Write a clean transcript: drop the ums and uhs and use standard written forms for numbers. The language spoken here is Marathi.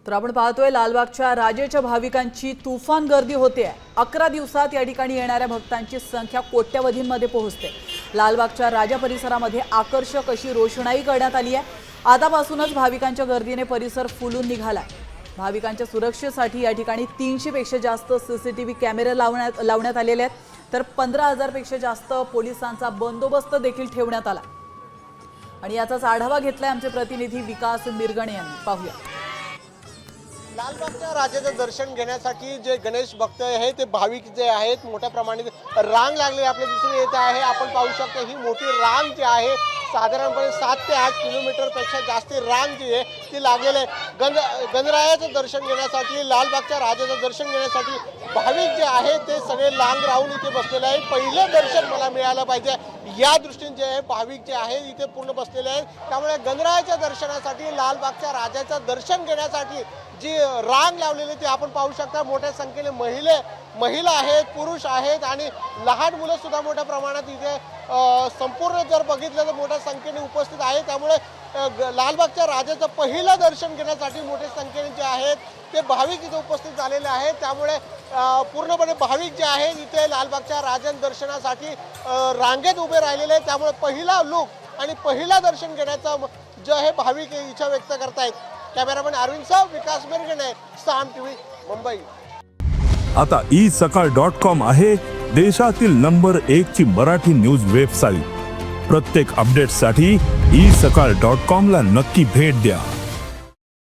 तर आपण पाहतोय लालबागच्या राजेच्या भाविकांची तुफान गर्दी होते। 11 दिवसात या ठिकाणी येणाऱ्या भक्तांची संख्या कोट्यवधींमध्ये पोहोचते। लालबागच्या राजा परिसरामध्ये आकर्षक अशी रोषणाई करण्यात आली आहे। आतापासूनच भाविकांच्या गर्दीने परिसर फुलून निघाला। भाविकांच्या सुरक्षेसाठी या ठिकाणी 300 पेक्षा जास्त सीसीटीव्ही कॅमेरे लावण्यात आलेले आहेत। तर 15,000 पेक्षा जास्त पोलिसांचा बंदोबस्त देखील ठेवण्यात आला। आणि याचाच आढावा घेतलाय आमचे प्रतिनिधी विकास मिरगणे यांनी। पाहूया। लालबागच्या राजाचं दर्शन घेण्यासाठी जे गणेश भक्त आहे ते भाविक जे आहेत मोठ्या प्रमाणात रांग लागलेली आपल्याला दिसून येत आहे। आपण पाहू शकता ही मोठी रांग जी आहे साधारणपणे 7 ते 8 किलोमीटरपेक्षा जास्त रांग जी आहे ती लागलेली आहे। गणरायाचं दर्शन घेण्यासाठी लालबागच्या राजाचं दर्शन घेण्यासाठी भाविक जे आहे ते सगळे लांब राहून इथे बसलेले आहेत। पहिलं दर्शन मला मिळालं पाहिजे या दृष्टीने जे आहे भाविक जे आहे इथे पूर्ण बसलेले आहेत। त्यामुळे गणरायाच्या दर्शनासाठी लालबागच्या राजाचं दर्शन घेण्यासाठी जी रांग लावलेली ती आपण पाहू शकता। मोठ्या संख्येने महिला आहेत, पुरुष आहेत आणि लहान मुलं सुद्धा मोठ्या प्रमाणात इथे संपूर्ण जर बघितलं तर मोठ्या संख्येने उपस्थित आहे। त्यामुळे लालबागच्या राजाचं पहिलं दर्शन घेण्यासाठी मोठ्या संख्येने जे आहेत ते भाविक इथे उपस्थित झालेले आहेत। त्यामुळे पूर्णपणे भाविक जे आहेत इथे लालबागच्या राजा दर्शनासाठी रांगेत उभे राहिलेले आहेत। त्यामुळे पहिला लुक आणि पहिला दर्शन घेण्याचा जे आहे भाविक इच्छा व्यक्त करतायत। कॅमेरामॅन अरविंद सह विकास मिरगणे, साम टीव्ही, मुंबई। आता isakal.com आहे देशातील नंबर 1 ची मराठी न्यूज वेबसाईट। प्रत्येक अपडेटसाठी isakal.com ला नक्की भेट द्या।